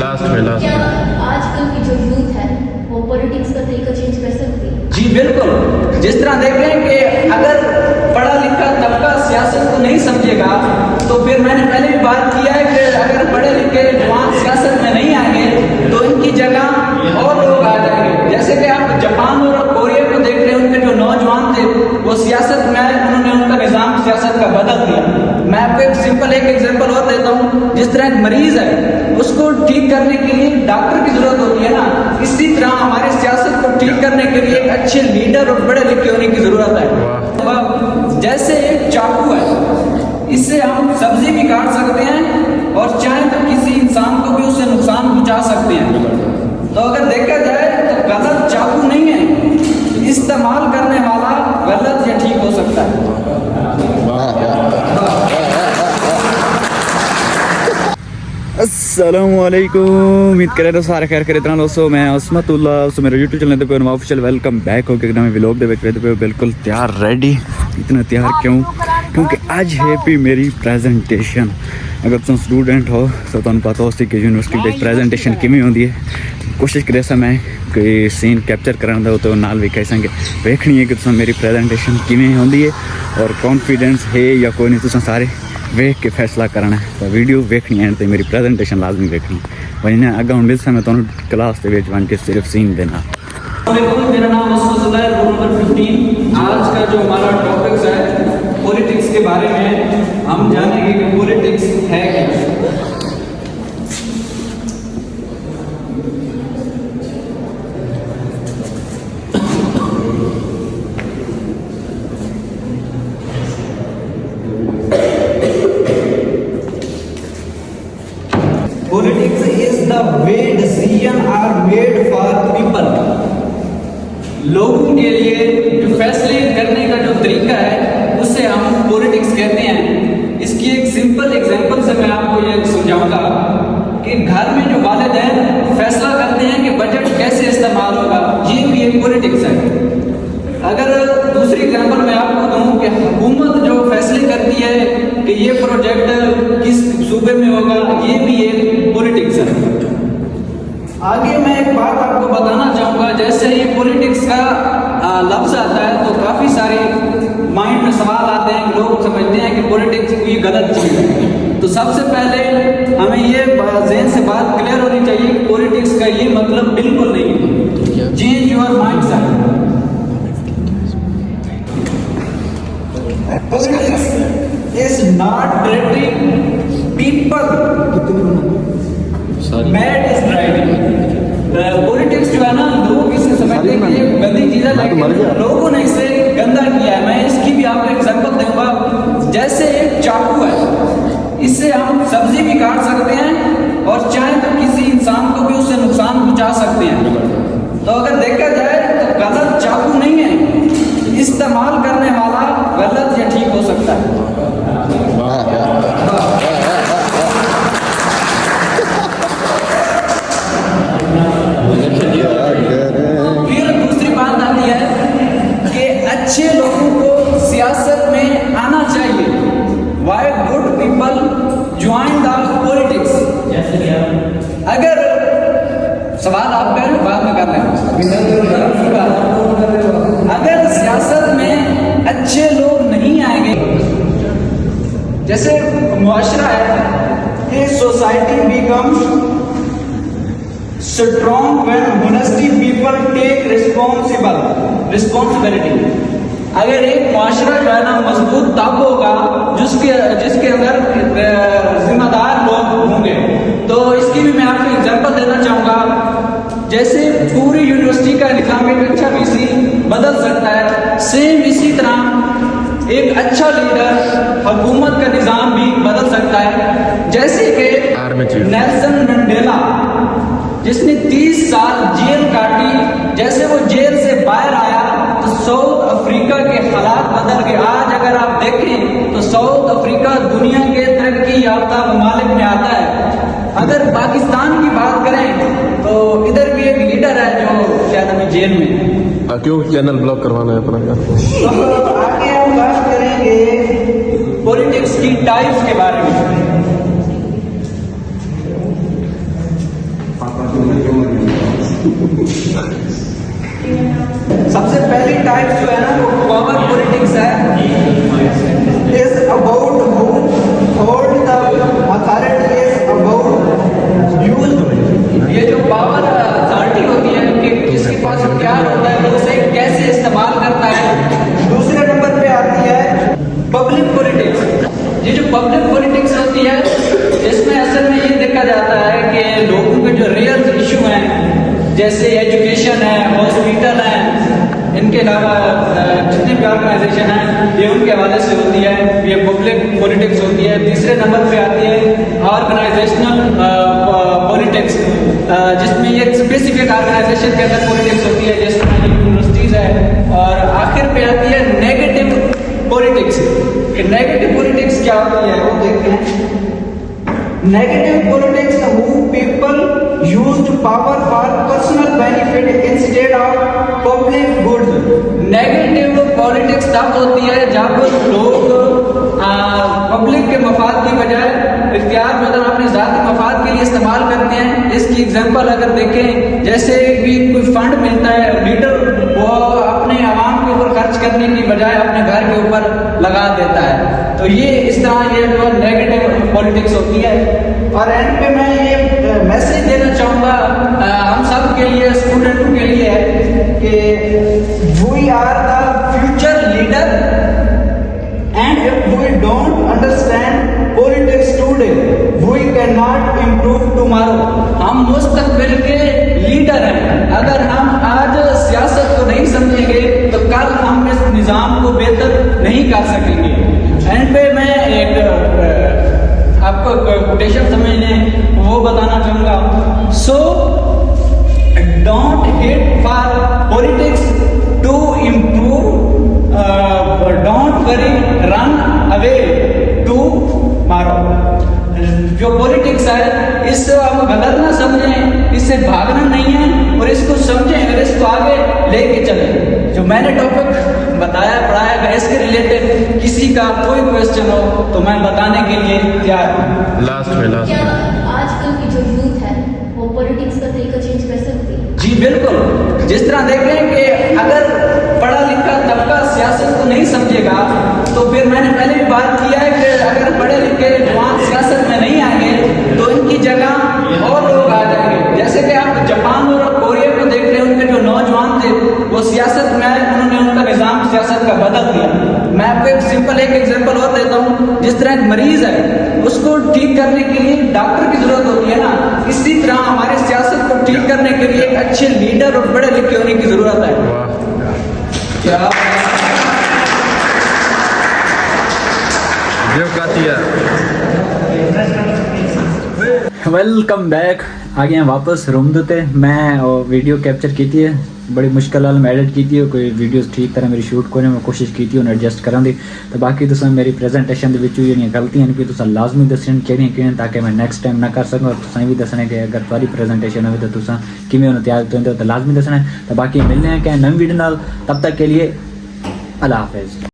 क्या आजकल की जो यूथ है वो पॉलिटिक्स का तरीका चेंज कर सकती है? जी बिल्कुल। जिस तरह देख रहे हैं कि अगर पढ़ा लिखा तबका सियासत को नहीं समझेगा तो फिर मैंने पहले भी बात किया है कि अगर पढ़े लिखे जवान सियासत में नहीं आएंगे तो इनकी जगह और लोग आ जाएंगे। जैसे कि आप जापान और कोरिया को देख रहे हैं, उनके जो नौजवान थे वो सियासत में आए, उन्होंने उनका निज़ाम सियासत का बदल दिया। मैं आपको एक सिंपल एक एग्जांपल और देता हूँ। जिस तरह एक मरीज है उसको ठीक करने के लिए डॉक्टर की जरूरत होती है ना, इसी तरह हमारे सियासत को ठीक करने के लिए एक अच्छे लीडर और बड़े लिखे होने की जरूरत है। जैसे एक चाकू है, इससे हम सब्जी भी काट सकते हैं और चाहे तो किसी इंसान को भी उससे नुकसान पहुंचा सकते हैं। तो अगर देखा जाए तो गलत चाकू नहीं है, इस्तेमाल करने वाला गलत या ठीक हो सकता है। अस्सलामुअलैकुम, उम्मीद करें तो सारे खैर करे दोस्तों। मैं असमतुल्ला दोस्तों, मेरे यूट्यूब चैनल पे ऑफिशियल वेलकम बैक हो गया। मैं व्लॉग पे बिल्कुल तैयार रेडी। इतना तैयार क्यों? क्योंकि आज है भी मेरी प्रेजेंटेशन। अगर तुम स्टूडेंट हो तो तुम पता हो कि यूनिवर्सिटी प्रेजेंटेशन किमें होती है। कोशिश करे समय कोई सीन कैप्चर करने तो नाल भी कह सकें वेखनी है कि तुम मेरी प्रेजेंटेशन किमें होती है और कॉन्फिडेंस है या कोई नहीं। तुम सारे वेख के फैसला करना है तो वीडियो वेखनी है तो मेरी प्रेजेंटेशन लाजमी वेखनी है। वही ना अगर मिल समय तो क्लास के सिर्फ सीन देना। मेरा नाम नंबर 15। आज का जो हमारा टॉपिक्स है पॉलिटिक्स के बारे में हम जानेंगे कि पॉलिटिक्स है क्या। Politics is the way decisions are made for people. लोगों के लिए जो फैसले करने का जो तरीका है उसे हम पॉलिटिक्स कहते हैं। इसकी एक सिंपल एग्जांपल से मैं आपको ये समझाऊंगा कि घर में जो वालिदैन फैसला करते हैं कि बजट कैसे इस्तेमाल होगा, ये भी एक पॉलिटिक्स है। अगर दूसरी एग्जांपल मैं आपको दूं कि हुकूमत जो फैसले करती है कि ये प्रोजेक्ट किस सूबे में होगा, ये भी एक पॉलिटिक्स है। आगे मैं एक बात आपको बताना चाहूँगा। जैसे ही पॉलिटिक्स का लफ्ज़ आता है तो काफ़ी सारे माइंड में सवाल आते हैं। लोग समझते हैं कि पॉलिटिक्स कोई गलत चीज़ है। तो सबसे पहले हमें ये ज़हन से बात क्लियर होनी चाहिए कि पॉलिटिक्स का ये मतलब बिल्कुल नहीं है। Change your mind set. Politics is not treating people. Bad is driving. Politics जो है ना, लोग इसे समझते हैं कि ये गंदी चीज़ है, लेकिन लोगों ने इसे गंदा किया है। मैं इसकी भी आपको एग्जांपल दूंगा। जैसे एक चाकू है, इससे हम सब्जी भी काट सकते हैं और चाहे तो किसी इंसान को भी उससे नुकसान पहुंचा सकते हैं। तो अगर देखा जाए तो गलत चाकू नहीं है, इस्तेमाल करने वाला गलत या ठीक हो सकता है। फिर दूसरी बात आती है कि अच्छे लोगों को सियासत में आना चाहिए। Why good people join the politics? अगर सवाल आप करें बाद में कर लें। अगर सियासत में अच्छे लोग नहीं आएंगे, जैसे मुआशरा है, society becomes strong when honesty people take responsibility. अगर एक मुआशरा जो है ना मजबूत तब होगा जिसके अंदर जिम्मेदार लोग होंगे। तो इसकी भी मैं आपको एग्जांपल देना चाहूँगा। जैसे पूरी यूनिवर्सिटी का निज़ाम एक अच्छा वीसी बदल सकता है, सेम इसी तरह एक अच्छा लीडर हुकूमत का निज़ाम भी बदल सकता है। जैसे कि नेल्सन मंडेला जिसने 30 साल जेल काटी, जैसे वो जेल से बाहर आया तो साउथ अफ्रीका के हालात बदल गए। आज अगर आप देखें तो साउथ अफ्रीका दुनिया के तरक्की याफ्ता ममालिक में आता है। अगर पाकिस्तान की बात करें तो इधर भी एक लीडर है जो शायद अभी जेल में। क्यों चैनल ब्लॉक करवाना है अपना? तो आगे हम बात करेंगे पॉलिटिक्स की टाइप्स के बारे में। सबसे पहली टाइप जो है ना वो पावर पॉलिटिक्स है, is about whom hold the authority is about use. ये जो पावर अथॉरिटी होती है कि किसके पास इख्तियार होता है वो उसे कैसे इस्तेमाल करता है। दूसरे नंबर पे आती है पब्लिक पॉलिटिक्स। ये जो पब्लिक पॉलिटिक्स होती है इसमें असल में ये देखा जाता है कि लोगों के जो रियल इशू हैं जैसे एजुकेशन है, हॉस्पिटल है, इनके अलावा जितने भी ऑर्गेनाइजेशन हैं ये उनके हवाले से होती है, ये पब्लिक पॉलिटिक्स होती है। तीसरे नंबर पे आती है ऑर्गेनाइजेशनल पॉलिटिक्स, जिसमें ये स्पेसिफिक ऑर्गेनाइजेशन के अंदर पॉलिटिक्स होती है जिसमें यूनिवर्सिटीज़ है। और आखिर पे आती है नेगेटिव पॉलिटिक्स। नेगेटिव पॉलिटिक्स क्या होती है वो देखते हैं। Negative politics who people used power for personal benefit instead of public good। Negative politics तब होती है जब लोग पब्लिक के मफाद की बजाय इख्तियार मतलब अपने ज़ाती मफाद के लिए इस्तेमाल करते हैं। इसकी एग्जांपल अगर देखें, जैसे कि कोई फंड मिलता है, लीडर वो अपने आवाम के ऊपर खर्च करने की बजाय अपने घर के ऊपर लगा देता है, तो ये इस तरह ये जो नेगेटिव पॉलिटिक्स होती है। और एंड पे मैं ये मैसेज देना चाहूँगा हम सब के लिए, स्टूडेंटों के लिए है कि we are the future leader and if we don't understand politics today we can not improve tomorrow. हम मुस्तकबिल के लीडर हैं, अगर हम आज सियासत को नहीं समझेंगे तो कल हम इस निज़ाम को बेहतर नहीं कर सकेंगे। एंड पे मैं एक आपको कोटेशन समझने वो बताना चाहूँगा। So don't hit for politics to improve, don't worry run away tomorrow. जो पॉलिटिक्स है इससे हम गलत ना समझें, इससे भागना नहीं है और इसको समझें और इसको आगे लेके चलें। जो मैंने टॉपिक बताया पढ़ाया गया इसके रिलेटेड किसी का कोई क्वेश्चन हो तो मैं बताने के लिए तैयार हूँ। लास्ट में क्या आजकल की जो यूथ है वो पॉलिटिक्स का तरीका चेंज कर सकती है? जी बिल्कुल। जिस तरह देख रहे हैं कि अगर पढ़ा लिखा तबका सियासत को नहीं समझेगा तो फिर मैंने पहले भी बात किया है कि अगर पढ़े लिखे जवान सियासत में नहीं आएंगे तो इनकी जगह और लोग आ जाएंगे। जैसे कि आप जापान और कोरिया को देख रहे हैं, उनके जो नौजवान थे वो सियासत में आए, उन्होंने उनका निज़ाम सियासत का बदल दिया। मैं आपको एक सिंपल एक एग्जांपल और देता हूँ। जिस तरह एक मरीज है उसको ठीक करने के लिए डॉक्टर की जरूरत होती है ना, इसी तरह हमारे सियासत को ठीक करने के लिए एक अच्छे लीडर और पढ़े लिखे होने की जरूरत है। क्या वेलकम बैक। आ गए हैं वापस रूम देते। मैं वीडियो कैप्चर की थी, बड़ी मुश्किल नाल मैं एडिट की थी, कोई वीडियोस ठीक तरह मेरी शूट करने में कोशिश की थी उन्हें एडजस्ट करन दी। तो बाकी तुसें मेरी प्रेजेंटेशन दे विच जेहड़ियां गलतियां न कि तुसें लाजमी दस्सण केह्ड़ियां ताकि मैं नेक्स्ट टाइम ना कर सकूं, और तुसें भी दस्सना कि अगर तुहाडी प्रेजेंटेशन होवे तो तुसें किवें उन्हें तैयार करदे हो तो लाजमी दस्सना। तो बाकी मिलने हैं क्या नवी वीडियो नाल, तब तक के लिए अल्लाह हाफिज़।